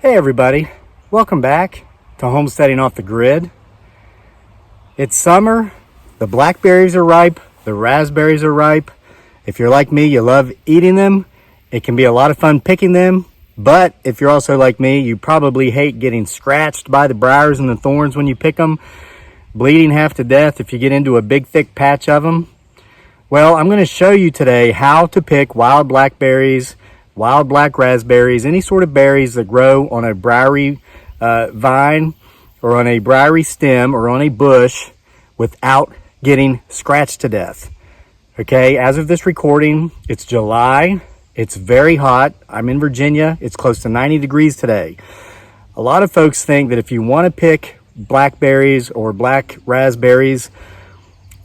Hey everybody, welcome back to Homesteading Off the Grid. It's summer, the blackberries are ripe, the raspberries are ripe. If you're like me, you love eating them. It can be a lot of fun picking them, but if you're also like me, you probably hate getting scratched by the briars and the thorns when you pick them, bleeding half to death if you get into a big thick patch of them. Well, I'm going to show you today how to pick wild blackberries, wild black raspberries, any sort of berries that grow on a briary vine or on a briary stem or on a bush without getting scratched to death. Okay, as of this recording, it's July. It's very hot. I'm in Virginia. It's close to 90 degrees today. A lot of folks think that if you want to pick blackberries or black raspberries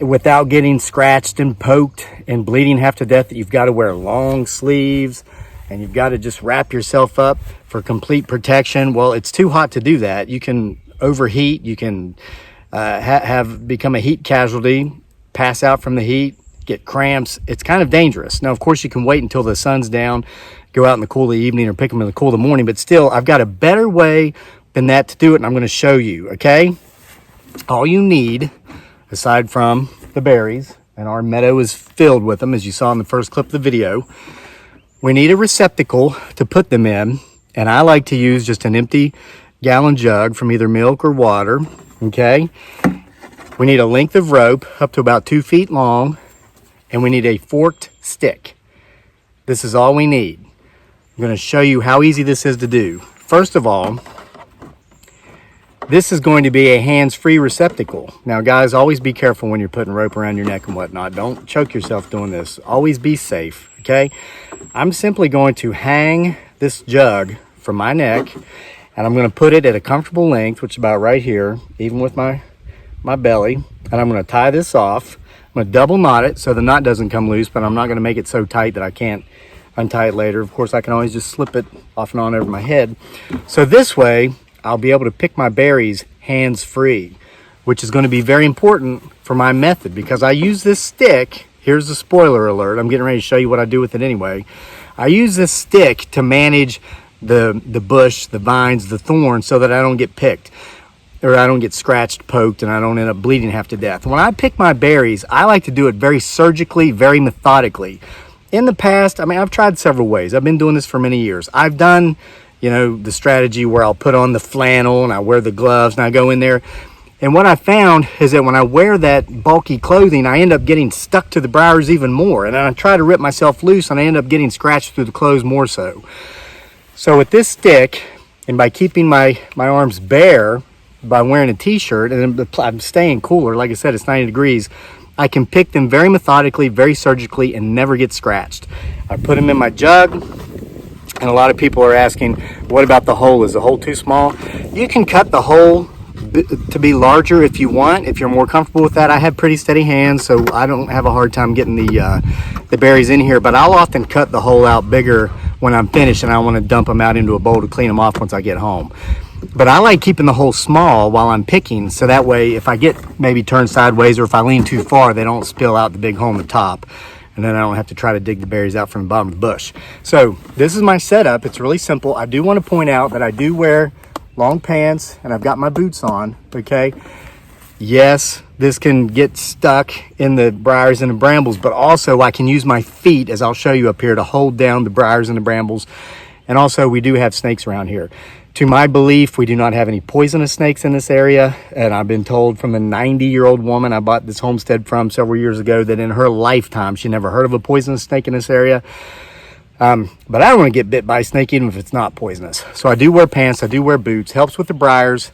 without getting scratched and poked and bleeding half to death, that you've got to wear long sleeves and you've got to just wrap yourself up for complete protection. Well, it's too hot to do that. You can overheat. You can become a heat casualty, pass out from the heat, get cramps. It's kind of dangerous. Now, of course, you can wait until the sun's down, go out in the cool of the evening or pick them in the cool of the morning, but still, I've got a better way than that to do it, and I'm going to show you, okay? All you need, aside from the berries, and our meadow is filled with them, as you saw in the first clip of the video, we need a receptacle to put them in, and I like to use just an empty gallon jug from either milk or water, okay? We need a length of rope up to about 2 feet long, and we need a forked stick. This is all we need. I'm going to show you how easy this is to do. First of all, this is going to be a hands-free receptacle. Now, guys, always be careful when you're putting rope around your neck and whatnot. Don't choke yourself doing this. Always be safe, okay? I'm simply going to hang this jug from my neck, and I'm going to put it at a comfortable length, which is about right here, even with my belly. And I'm going to tie this off. I'm going to double knot it so the knot doesn't come loose, but I'm not going to make it so tight that I can't untie it later. Of course, I can always just slip it off and on over my head. So this way, I'll be able to pick my berries hands-free, which is going to be very important for my method because I use this stick. Here's the spoiler alert. I'm getting ready to show you what I do with it anyway. I use this stick to manage the bush, the vines, the thorns so that I don't get picked or I don't get scratched, poked, and I don't end up bleeding half to death. When I pick my berries, I like to do it very surgically, very methodically. In the past, I've tried several ways. I've been doing this for many years. I've done, the strategy where I'll put on the flannel and I wear the gloves and I go in there. And what I found is that when I wear that bulky clothing, I end up getting stuck to the briars even more. And I try to rip myself loose and I end up getting scratched through the clothes more so. So with this stick, and by keeping my arms bare, by wearing a t-shirt, and I'm staying cooler, like I said, it's 90 degrees, I can pick them very methodically, very surgically, and never get scratched. I put them in my jug, and a lot of people are asking, what about the hole? Is the hole too small? You can cut the hole to be larger if you want, if you're more comfortable with that. I have pretty steady hands, so I don't have a hard time getting the berries in here, but I'll often cut the hole out bigger when I'm finished and I want to dump them out into a bowl to clean them off once I get home. But I like keeping the hole small while I'm picking, so that way if I get maybe turned sideways or if I lean too far, they don't spill out the big hole in the top, and then I don't have to try to dig the berries out from the bottom of the bush. So this is my setup. It's really simple. I do want to point out that I do wear long pants and I've got my boots on, okay? Yes, this can get stuck in the briars and the brambles, but also I can use my feet, as I'll show you up here, to hold down the briars and the brambles. And also we do have snakes around here. To my belief, we do not have any poisonous snakes in this area, and I've been told from a 90-year-old woman I bought this homestead from several years ago that in her lifetime she never heard of a poisonous snake in this area. But I don't want to get bit by a snake even if it's not poisonous. So I do wear pants, I do wear boots, helps with the briars.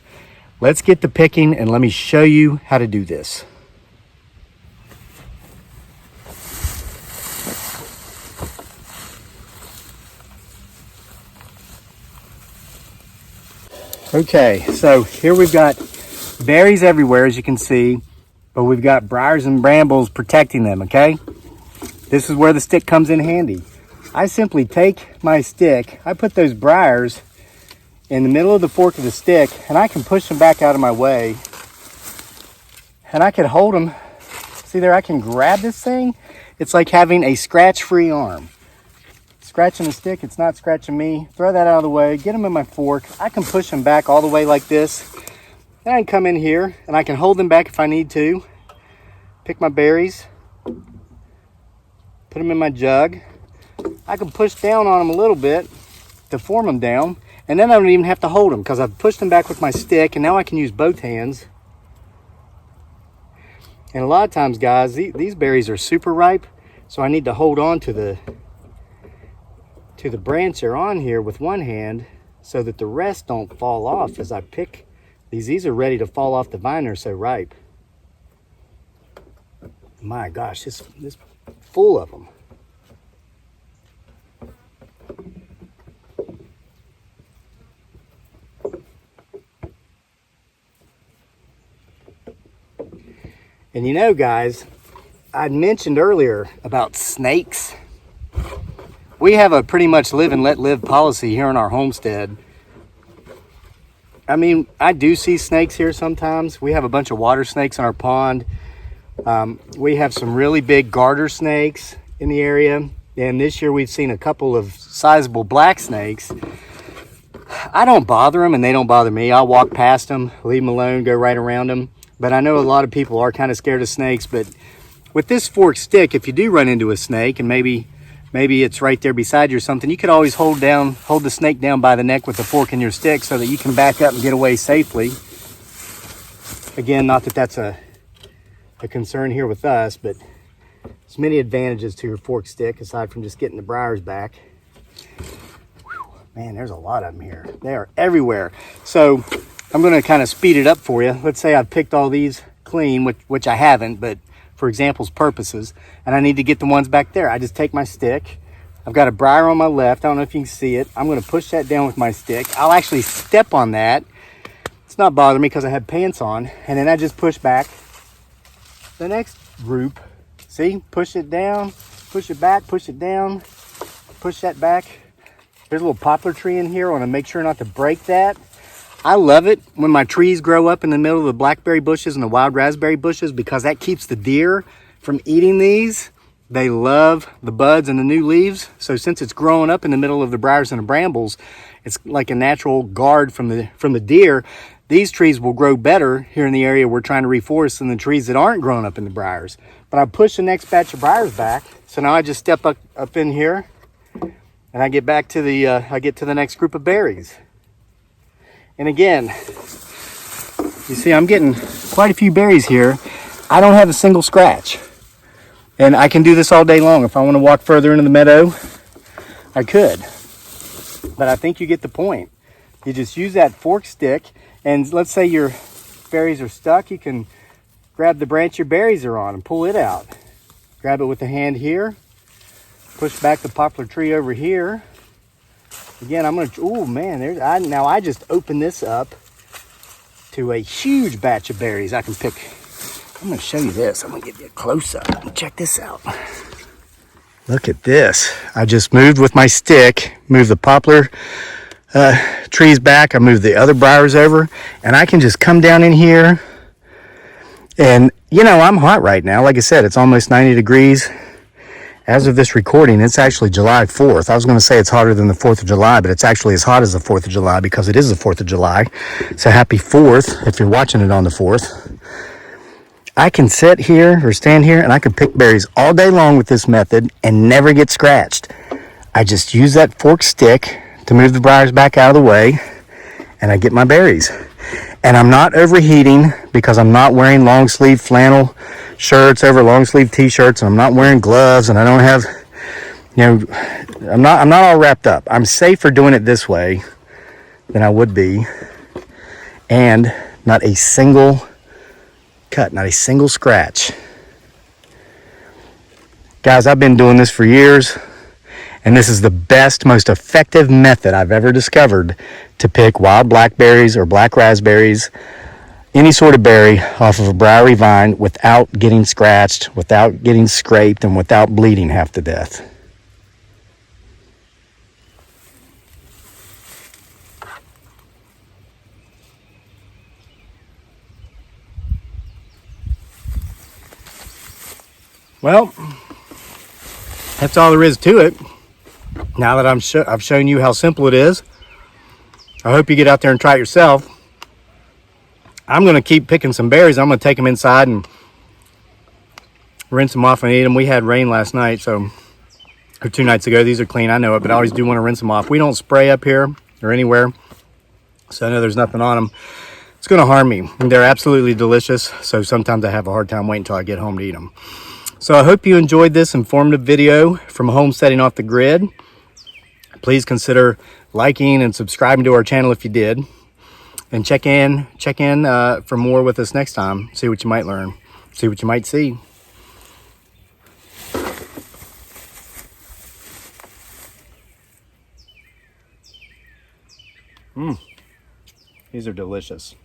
Let's get to picking and let me show you how to do this. Okay, so here we've got berries everywhere, as you can see, but we've got briars and brambles protecting them, okay? This is where the stick comes in handy. I simply take my stick, I put those briars in the middle of the fork of the stick, and I can push them back out of my way, and I can hold them. See there, I can grab this thing. It's like having a scratch-free arm. scratching the stick, it's not scratching me. Throw that out of the way, get them in my fork. I can push them back all the way like this. Then I can come in here and I can hold them back if I need to. Pick my berries, put them in my jug. I can push down on them a little bit to form them down, and then I don't even have to hold them because I've pushed them back with my stick, and now I can use both hands. And a lot of times, guys, these berries are super ripe, so I need to hold on to the branch they're on here with one hand so that the rest don't fall off as I pick these. These are ready to fall off the vine, they're so ripe. My gosh, this full of them. And you know, guys, I mentioned earlier about snakes. We have a pretty much live and let live policy here in our homestead. I mean, I do see snakes here sometimes. We have a bunch of water snakes in our pond. We have some really big garter snakes in the area. And this year we've seen a couple of sizable black snakes. I don't bother them and they don't bother me. I'll walk past them, leave them alone, go right around them. But I know a lot of people are kind of scared of snakes. But with this forked stick, if you do run into a snake and maybe it's right there beside you or something, you could always hold the snake down by the neck with the fork in your stick so that you can back up and get away safely. Again, not that that's a concern here with us, but there's many advantages to your forked stick aside from just getting the briars back. Whew, man, there's a lot of them here. They are everywhere. So I'm going to kind of speed it up for you. Let's say I've picked all these clean, which I haven't, but for example's purposes, and I need to get the ones back there. I just take my stick. I've got a briar on my left. I don't know if you can see it. I'm going to push that down with my stick. I'll actually step on that. It's not bothering me because I have pants on. And then I just push back the next group. See? Push it down, push it back, push it down, push that back. There's a little poplar tree in here. I want to make sure not to break that. I love it when my trees grow up in the middle of the blackberry bushes and the wild raspberry bushes because that keeps the deer from eating these. They love the buds and the new leaves. So since it's growing up in the middle of the briars and the brambles, it's like a natural guard from the deer. These trees will grow better here in the area we're trying to reforest than the trees that aren't growing up in the briars. But I push the next batch of briars back. So now I just step up in here and I get back to I get to the next group of berries. And again, you see I'm getting quite a few berries here. I don't have a single scratch. And I can do this all day long. If I want to walk further into the meadow, I could. But I think you get the point. You just use that fork stick, and let's say your berries are stuck, you can grab the branch your berries are on and pull it out. Grab it with the hand here, push back the poplar tree over here. Again, I'm gonna, oh man, now I just opened this up to a huge batch of berries I can pick. I'm gonna show you this. I'm gonna give you a close up. Check this out. Look at this. I just moved with my stick, moved the poplar trees back. I moved the other briars over, and I can just come down in here. And you know, I'm hot right now. Like I said, it's almost 90 degrees. As of this recording, it's actually July 4th. I was going to say it's hotter than the 4th of July, but it's actually as hot as the 4th of July because it is the 4th of July. So happy 4th if you're watching it on the 4th. I can sit here or stand here and I can pick berries all day long with this method and never get scratched. I just use that forked stick to move the briars back out of the way and I get my berries. And I'm not overheating because I'm not wearing long sleeve flannel shirts over long sleeve t-shirts, and I'm not wearing gloves, and I don't have, you know, I'm not all wrapped up. I'm safer doing it this way than I would be. And not a single cut, not a single scratch. Guys, I've been doing this for years, and this is the best, most effective method I've ever discovered to pick wild blackberries or black raspberries, any sort of berry off of a briary vine without getting scratched, without getting scraped, and without bleeding half to death. Well, that's all there is to it. Now that I've shown you how simple it is, I hope you get out there and try it yourself. I'm going to keep picking some berries. I'm going to take them inside and rinse them off and eat them. We had rain last night, or 2 nights ago. These are clean, I know it, but I always do want to rinse them off. We don't spray up here or anywhere, so I know there's nothing on them. It's going to harm me. They're absolutely delicious, so sometimes I have a hard time waiting until I get home to eat them. So I hope you enjoyed this informative video from Homesteading Off the Grid. Please consider liking and subscribing to our channel if you did. And check in for more with us next time. See what you might learn. See what you might see. These are delicious.